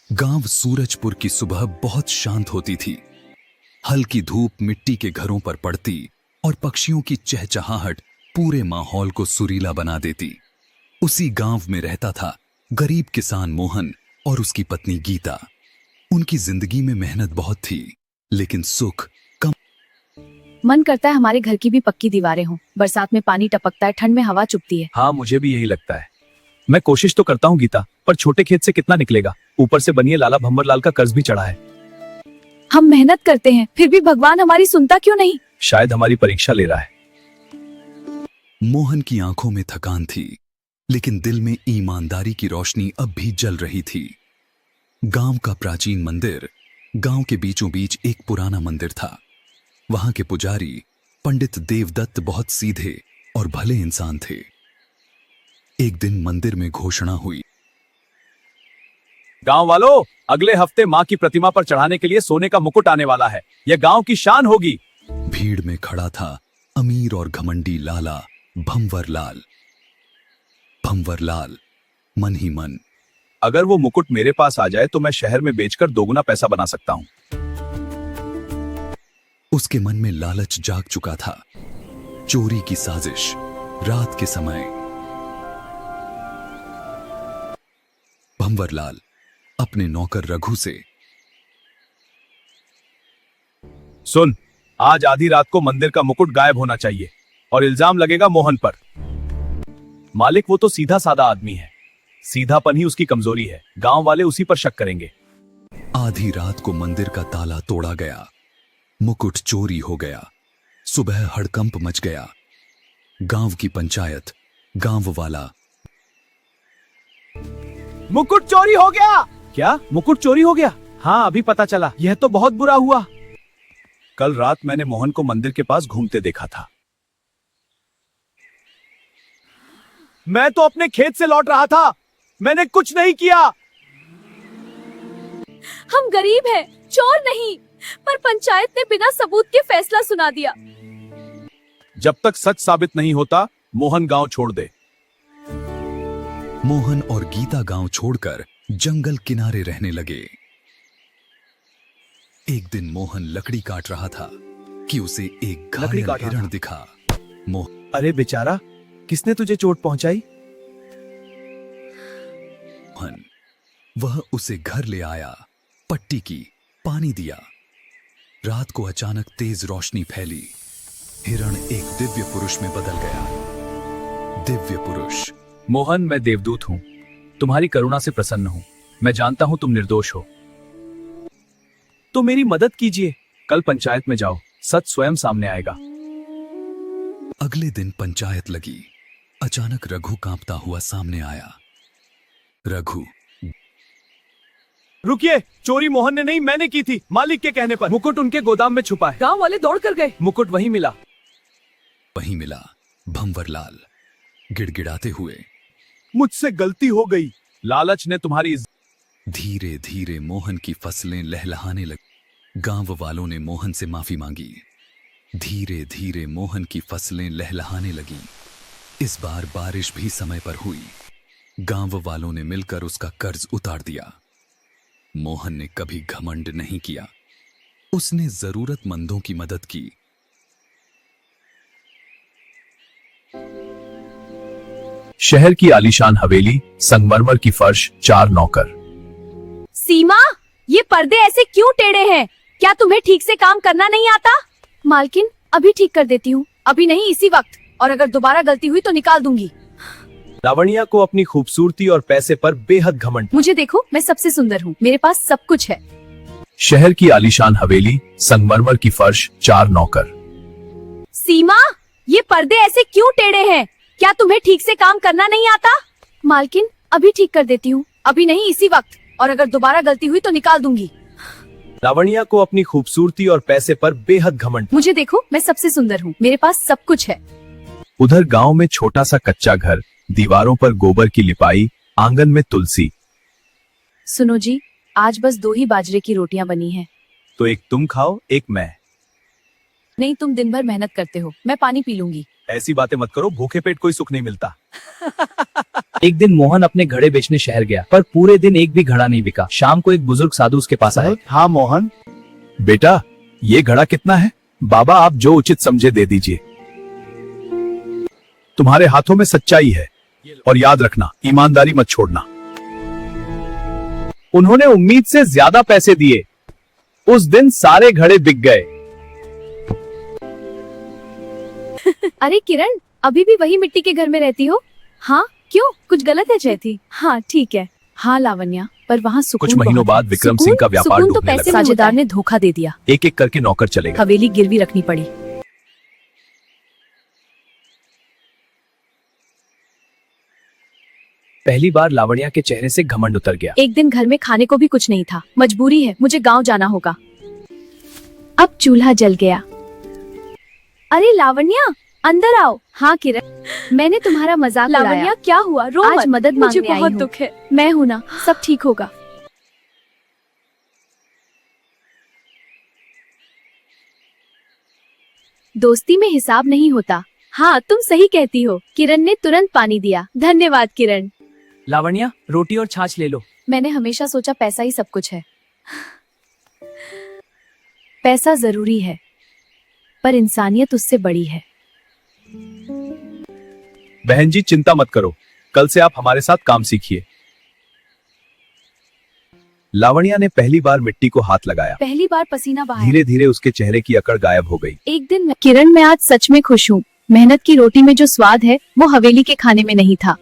गांव सूरजपुर की सुबह बहुत शांत होती थी। हल्की धूप मिट्टी के घरों पर पड़ती और पक्षियों की चहचहाहट पूरे माहौल को सुरीला बना देती। उसी गांव में रहता था गरीब किसान मोहन और उसकी पत्नी गीता। उनकी जिंदगी में मेहनत बहुत थी, लेकिन सुख कम। मन करता है हमारे घर की भी पक्की दीवारें हों। बरसात में पानी टपकता है, ठंड में हवा चुभती है। हाँ, मुझे भी यही लगता है। मैं कोशिश तो करता हूँ गीता, पर छोटे खेत से कितना निकलेगा। ऊपर से बनिए लाला भंवरलाल का कर्ज भी चढ़ा है। हम मेहनत करते हैं, फिर भी भगवान हमारी सुनता क्यों नहीं? शायद हमारी परीक्षा ले रहा है। मोहन की आंखों में थकान थी, लेकिन दिल में ईमानदारी की रोशनी अब भी जल रही थी। गांव का प्राचीन मंदिर, गांव के बीचों बीच एक पुराना मंदिर था। वहां के पुजारी पंडित देवदत्त बहुत सीधे और भले इंसान थे। एक दिन मंदिर में घोषणा हुई, गांव वालों, अगले हफ्ते माँ की प्रतिमा पर चढ़ाने के लिए सोने का मुकुट आने वाला है। यह गांव की शान होगी। भीड़ में खड़ा था अमीर और घमंडी लाला भंवरलाल। भंवरलाल मन ही मन, अगर वो मुकुट मेरे पास आ जाए तो मैं शहर में बेचकर दोगुना पैसा बना सकता हूँ। उसके मन में लालच जाग चुका था। चोरी की साजिश, रात के समय। भंवरलाल अपने नौकर रघु से, सुन, आज आधी रात को मंदिर का मुकुट गायब होना चाहिए और इल्जाम लगेगा मोहन पर। मालिक वो तो सीधा साधा आदमी है, सीधापन ही उसकी कमजोरी है। गांव वाले उसी पर शक करेंगे। आधी रात को मंदिर का ताला तोड़ा गया, मुकुट चोरी हो गया। सुबह हड़कंप मच गया। गांव की पंचायत, गांव वाला, मुकुट चोरी हो गया। क्या मुकुट चोरी हो गया? हाँ, अभी पता चला। यह तो बहुत बुरा हुआ। कल रात मैंने मोहन को मंदिर के पास घूमते देखा था। मैं तो अपने खेत से लौट रहा था, मैंने कुछ नहीं किया। हम गरीब हैं, चोर नहीं, पर पंचायत ने बिना सबूत के फैसला सुना दिया। जब तक सच साबित नहीं होता, मोहन गांव छोड़ दे। मोहन और गीता गांव छोड़कर जंगल किनारे रहने लगे। एक दिन मोहन लकड़ी काट रहा था कि उसे एक लकड़ी घायल काट रहा हिरण था। दिखा। अरे बेचारा, किसने तुझे चोट पहुंचाई? मोहन वह उसे घर ले आया, पट्टी की, पानी दिया। रात को अचानक तेज रोशनी फैली। हिरण एक दिव्य पुरुष में बदल गया। दिव्य पुरुष, मोहन, मैं देवदूत हूँ, तुम्हारी करुणा से प्रसन्न हूँ। मैं जानता हूँ तुम निर्दोष हो, तो मेरी मदद कीजिए। कल पंचायत में जाओ, सच स्वयं सामने आएगा। अगले दिन पंचायत लगी। अचानक रघु कांपता हुआ सामने आया। रघु, रुकिए, चोरी मोहन ने नहीं, मैंने की थी, मालिक के कहने पर। मुकुट उनके गोदाम में छुपा है। गांव वाले दौड़ कर गए, मुकुट वहीं मिला। वहीं मिला। भंवरलाल गिड़गिड़ाते हुए, मुझसे गलती हो गई, लालच ने तुम्हारी धीरे धीरे मोहन की फसलें लहलहाने लगी। गांव वालों ने मोहन से माफी मांगी। धीरे धीरे मोहन की फसलें लहलहाने लगीं। इस बार बारिश भी समय पर हुई। गांव वालों ने मिलकर उसका कर्ज उतार दिया। मोहन ने कभी घमंड नहीं किया। उसने जरूरतमंदों की मदद की। शहर की आलीशान हवेली, संगमरमर की फर्श, 4 नौकर। सीमा, ये पर्दे ऐसे क्यों टेढ़े हैं? क्या तुम्हें ठीक से काम करना नहीं आता? मालकिन, अभी ठीक कर देती हूँ। अभी नहीं, इसी वक्त। और अगर दोबारा गलती हुई तो निकाल दूंगी। लावण्या को अपनी खूबसूरती और पैसे पर बेहद घमंड। मुझे देखो, मैं सबसे सुंदर हूँ, मेरे पास सब कुछ है। शहर की आलीशान हवेली, संगमरमर की फर्श, 4 नौकर। सीमा, ये पर्दे ऐसे क्यों टेढ़े हैं? क्या तुम्हें ठीक से काम करना नहीं आता? मालकिन, अभी ठीक कर देती हूँ। अभी नहीं, इसी वक्त। और अगर दोबारा गलती हुई तो निकाल दूंगी। लावण्या को अपनी खूबसूरती और पैसे पर बेहद घमंड। मुझे देखो, मैं सबसे सुंदर हूँ, मेरे पास सब कुछ है। उधर गांव में छोटा सा कच्चा घर, दीवारों पर गोबर की लिपाई, आंगन में तुलसी। सुनो जी, आज बस 2 ही बाजरे की रोटियां बनी हैं। तो एक तुम खाओ, एक मैं। नहीं, तुम दिन भर मेहनत करते हो, मैं पानी पी लूंगी। ऐसी बातें मत करो, भूखे पेट कोई सुख नहीं मिलता। एक दिन मोहन अपने घड़े बेचने शहर गया, पर पूरे दिन एक भी घड़ा नहीं बिका। शाम को एक बुजुर्ग साधु उसके पास आए। हाँ मोहन, बेटा ये घड़ा कितना है? बाबा आप जो उचित समझे दे दीजिए। तुम्हारे हाथों में सच्चाई है और याद रखना, ईमानदारी मत छोड़ना। उन्होंने उम्मीद से ज्यादा पैसे दिए। उस दिन सारे घड़े बिक गए। अरे किरण, अभी भी वही मिट्टी के घर में रहती हो? हाँ, क्यों? कुछ गलत है जयथी? हाँ ठीक है। हाँ लावण्या, पर वहाँ सुकून कुछ महीनों बहुत बाद है। विक्रम सिंह का व्यापार सुकून तो डूबने पैसे लगा। साझेदार ने धोखा दे दिया। एक एक करके नौकर चले गए। हवेली गिरवी रखनी पड़ी। पहली बार लावण्या के चेहरे से घमंड उतर गया। एक दिन घर में खाने को भी कुछ नहीं था। मजबूरी है, मुझे गांव जाना होगा। अब चूल्हा जल गया। अरे लावण्या, अंदर आओ। हाँ किरण, मैंने तुम्हारा मजाक उड़ाया। लावण्या क्या हुआ? रो आज मत। मदद मुझे मांगने आई बहुत हूँ। दुख है। मैं हूं ना, सब ठीक होगा। दोस्ती में हिसाब नहीं होता। हाँ तुम सही कहती हो। किरण ने तुरंत पानी दिया। धन्यवाद किरण। लावण्या, रोटी और छाछ ले लो। मैंने हमेशा सोचा पैसा ही सब कुछ है। पैसा जरूरी है, पर इंसानियत उससे बड़ी है। बहन जी चिंता मत करो, कल से आप हमारे साथ काम सीखिए। लावण्या ने पहली बार मिट्टी को हाथ लगाया। पहली बार पसीना बहाया। धीरे धीरे उसके चेहरे की अकड़ गायब हो गई। एक दिन किरण, मैं आज सच में खुश हूँ। मेहनत की रोटी में जो स्वाद है वो हवेली के खाने में नहीं था।